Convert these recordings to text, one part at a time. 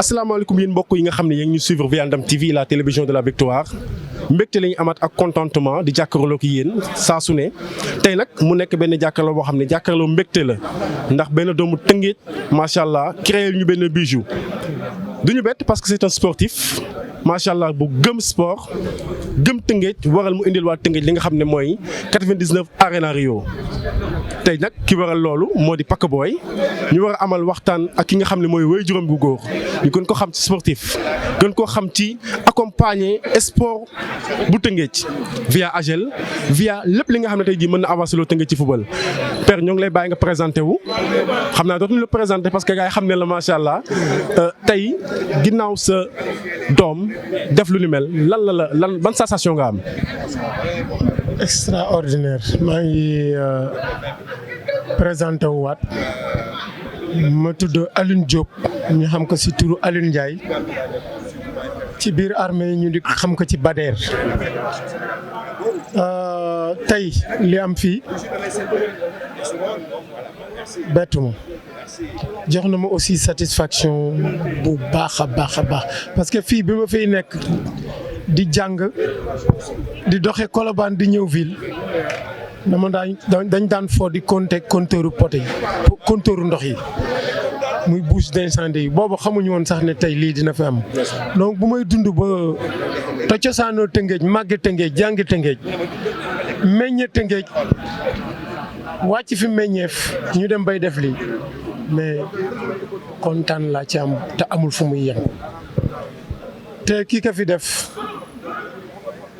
asalaamaaleykum yéen mbokk yi nga xam ne yéen ñu suivre via NDAM TV la télévision de la victoire mbégte la ñu amaat ak contentement di jàkkaarloo ak yéen saa su ne tey nag mu nekk benn jàkkaarloo boo xam ne jàkkaarloo mbégte la ndax benn doomu Tëngéej macha allah créé ñu benn bijou duñu bett parce que c'est un sportif macha allah bu gëm sport gëm Tëngéej waral mu indil waa Tëngéej li nga xam ne mooy 99 arèna Rio tey nag ki waral loolu moo di Paka Boy ñu war a amal waxtaan ak ki nga xam ne mooy wéy juróom bu góor ñu gën ko xam ci sportif gën koo xam ci accompagner sport bu Tëngéej via AGEL via lépp li nga xam ne tey jii mën na avancer loo Tëngéej ci football. Père ñoo ngi lay bàyyi nga présenté wu xam naa dootuñu la présenté parce que gars yi xam ne la macha allah tey ginnaaw sa doom def lu ni mel lan ban sensation nga am. Extraordinaire maa ngi présenté wu waat ma tudd Alioune Diop ñu xam ko ci turu Alioune Ndiaye ci biir armée ñu di xam ko ci Bader tey li am fii bettu ma jox na ma aussi satisfaction bu baax a baax parce que fii bi ma fiy nekk di jàng di doxe Colobane di ñëw ville dañ daan foo di compter compteuru poté yi compteuru ndox yi muy bouche d'incendie yi boobu xamuñu woon sax ne tey lii dina fi am donc bu may dund ba te cosaanoo Tëngéej màgge Tëngéej jàngi Tëngéej meññe Tëngéej wàcc fi meññeef ñu dem bay def lii mais kontaan laa ci am te amul fu muy yem te kii ka fi def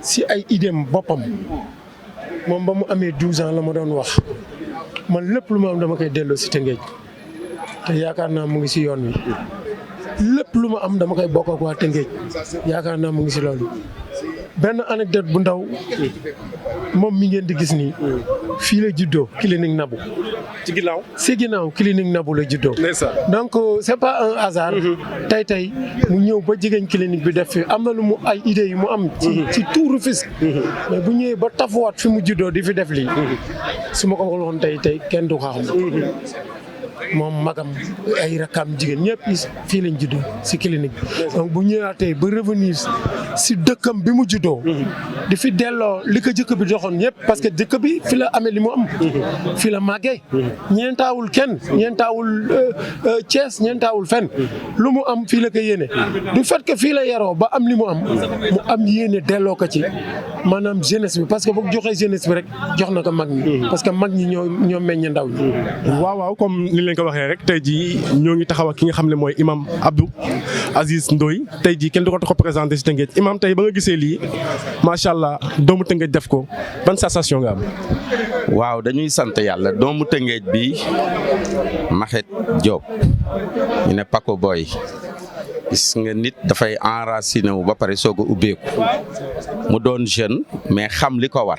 si ay idéem boppam moom ba mu amee 12 ans la ma doon wax man lépp lu ma am dama koy delloo si Tëngéej te yaakaar naa mu ngi si yoon wi lépp lu ma am dama koy bokk ak waa Tëngéej yaakaar naa mu ngi si loolu. benn anecdote bu ndaw moom mi ngeen di gis nii fii la juddoo clinique Nabou. ci ginnaaw clinique Nabou la juddoo. donc c'est pas un hasard. tey mu ñëw ba jigéen clinique bi def fi am na lu mu ay idées yu mu am. ci tout Rufisque. mais bu ñëwee ba tafuwaat fi mu juddoo di fi def lii su ma ko waxoon tey kenn du xam. moom magam ay rakam jigéen ñëpp fii lañ juddoo ci clinique bi donc bu ñëwaatee ba revenir ci dëkkam bi mu juddoo di fi delloo li ko jëkk bi joxoon ñëpp parce que jëkk bi fi la amee li mu am fi la màggee ñeentaawul kenn ñeentaawul Thiès ñeentaawul fenn lu mu am fii la ko yéene du fait que fii la yaroo ba am li mu am yéene delloo ko ci maanaam jeunesse bi parce que bu joxee jeunesse bi rek jox na ko mag ñi parce que mag ñi ñoo meññ ndaw ñi. waaw comme ni leen ko waxee rek tey jii ñoo ngi taxaw ak ki nga xam ne mooy imam Abdou Aziz Ndoye tey jii kenn du ko présenté si Tëngéej imam tey ba nga gisee lii macha allah doomu Tëngéej def ko ban sensation nga am. waaw dañuy sant yàlla doomu Tëngéej bi Maxet Diop ñu ne Paka Boy gis nga nit dafay enraciné wu ba pare soog a ubbeeku mu doon jeune mais xam li ko war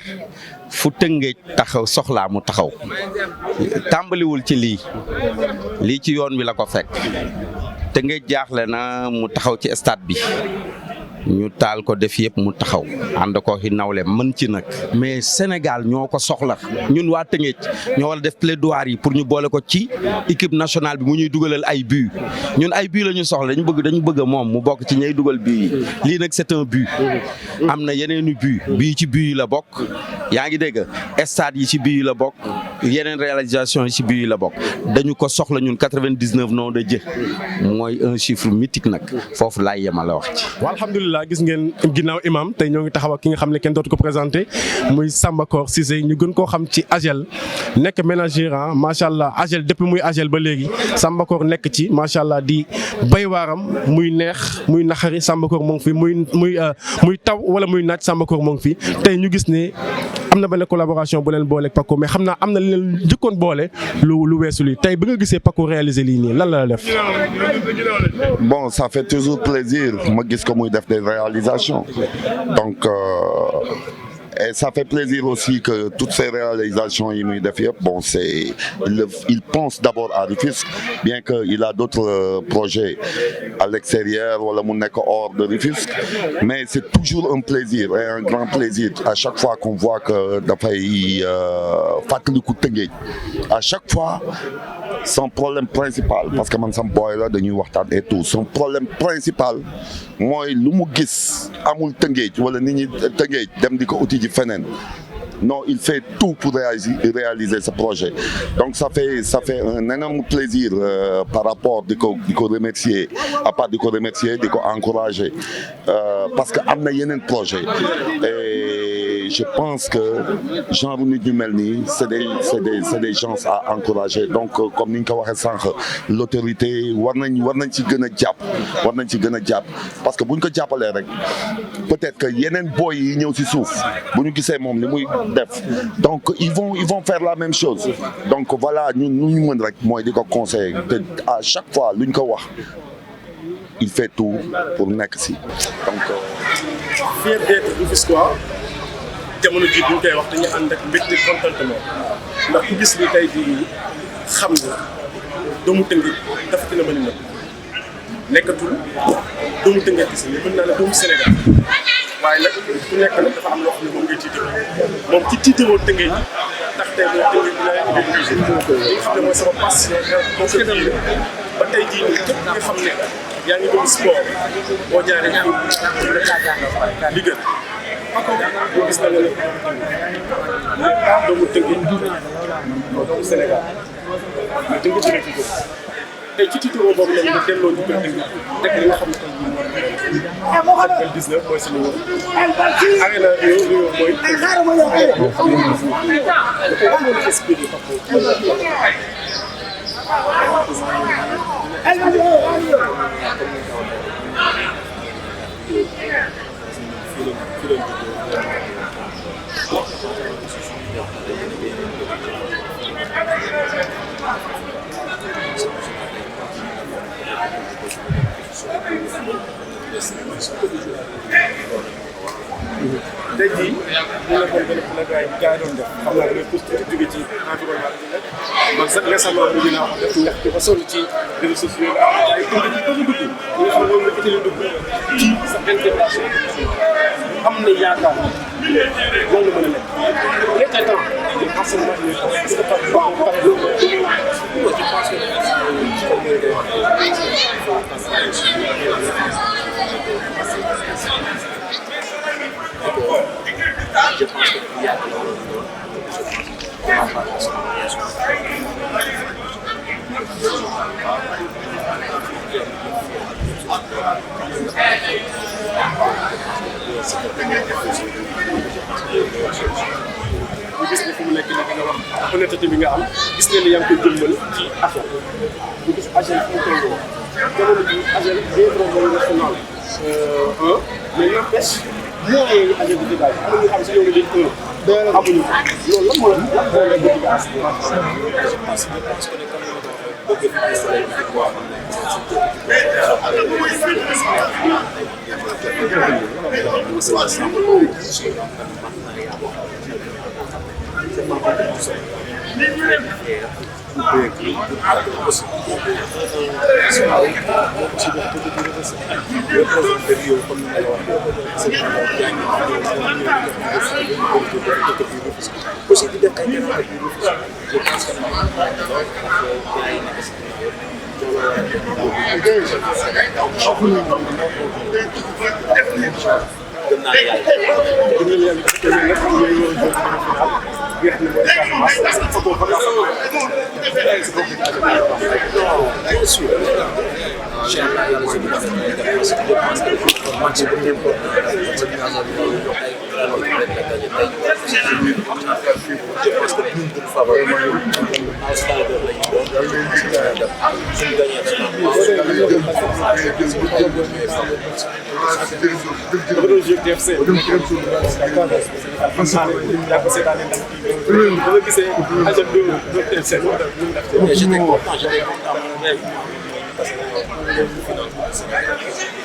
fu Tëngéej taxaw soxlaa mu taxaw tàmbaliwul ci lii ci yoon wi la ko fekk Tëngéej jaaxle na mu taxaw ci stade bi ñu taal ko def yëpp mu taxaw ànd ko xi nawle mën ci nag mais Sénégal ñoo ko soxla ñun waa Tëngéej ñoo war a def plaidoirie yi pour ñu boole ko ci équipe nationale bi mu ñuy dugalal ay but ñun ay but la ñu soxla dañu bëgg moom mu bokk ci ñay dugal but yi lii nag c'est un but am na yeneeni but bii ci but yi la bokk yaa ngi dégg stade yi ci but yi la bokk yeneen réalisation yi ci but yi la bokk dañu ko soxla ñun 99 nom de Dieu mooy un chiffre mythique nag foofu laay yemal la wax ci. alhamdulilah gis ngeen ginnaaw imam tey ñoo ngi taxaw ak ki nga xam ne kenn dootu ko présenté muy Sambakor Cissé ñu gën koo xam ci AGEL nekk ménagère macha allah AGEL depuis muy AGEL ba léegi Sambakor nekk ci macha allah di bay waaram muy neex muy naxari Sambakor moo ngi fi muy taw wala muy naaj Sambakor moo ngi fi tey ñu gis ne am na benn collaboration bu leen boole ak Pako mais xam naa am na leen jëkkoon boole lu weesu lii tey bi nga gisee Pako réaliser lii nii lan la def. bon ça fait toujours plaisir ma gis ko muy def des réalisations donc Et ça fait plaisir aussi que toutes ces réalisations bon, il pense d'abord à Rufisque, bien qu'il a d'autres projets à l'extérieur ou hors de Rufisque, mais c'est toujours un plaisir et un grand plaisir à chaque fois qu'on voit que à chaque fois son problème principal, parce que man sam boy la dañuy waxtaan et tout, son problème principal mooy lu mu gis amul Tëngéej wala nit ñi Tëngéej dem di ko uti ji feneen. Non, il fait tout pour réaliser ce projet. Donc ça fait un énorme plaisir par rapport de remercier, à part de remercier, de encourager, parce que amna yenen projet. Et je pense que genre c'est des gens à encourager. Donc comme Ninka l'autorité war nañ ci gëna japp parce que buñ ko jappalé rek peut-être que yenen boy yi ñëw ci souf buñu gisé mom li muy def. Donc ils vont faire la même chose. Donc voilà, nous mën rek moy diko conseiller à chaque fois luñ ko wax il fait tout pour nekk si. Donc fier d'être rufisquois jamono ji buñ koy wax dañuy ànd ak mbégte contentement ndax ku gis ni tey jii xam nga doomu Tëngéej dafa dina mën a nekkatul doomu Tëngéej gis ni mën naa la doomu Sénégal waaye nag ku nekk nag dafa am loo xam ne moom ngay tiitaroo moom ci tiitaroo Tëngéej tax tey moom Tëngéej dina obligé li nga xam ne mooy sama passion moo ko diine ba tey jii nii képp nga xam ne yaa ngi doon sport boo jaaree li gën boo gis na nga ne doomu Tëngéej doomu Sénégal mais Tëngéej dina fi jóg tey ci tiitaroo boobu nag nga delloo ñu koy Tëngéej rek li nga xam ne tey jii 19 mooy suñu arèna Rio mooy tey jii ñu nekkoon benn plaidoyer bi gars yi doon def xam naa damay pousse tuuti jóge ci environnement bi nag man sax récemment mu dinaa ko def ndax dafa sonn ci réseaux sociaux yi ay produits yu bëri dugg ñi nga xam ne moom la utile dugg ci sa intégration am na yaakaar loolu la mën a nekk il était temps de enseignement parce que je pense qu'il y a ñu gis ne fu mu nekk nii nga wax honnêteté bi nga am gis ne ni yaa ngi koy jëmmal ci affaire ñu gis agent fu mu tolloo jamono ji agent bien vrai national mais n'empêche moyens yi agent bi dégage am na ñu xam si yow dañ amuñu loolu lan moo la dégage J'étais content, parce que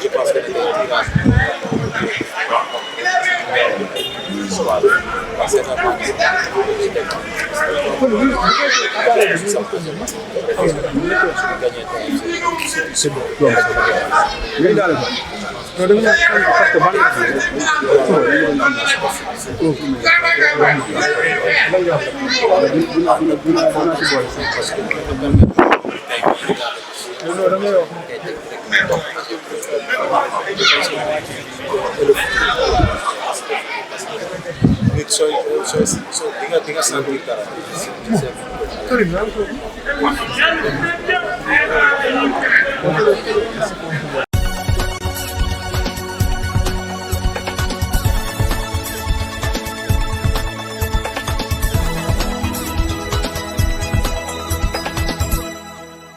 je pense que di nga sentir dara.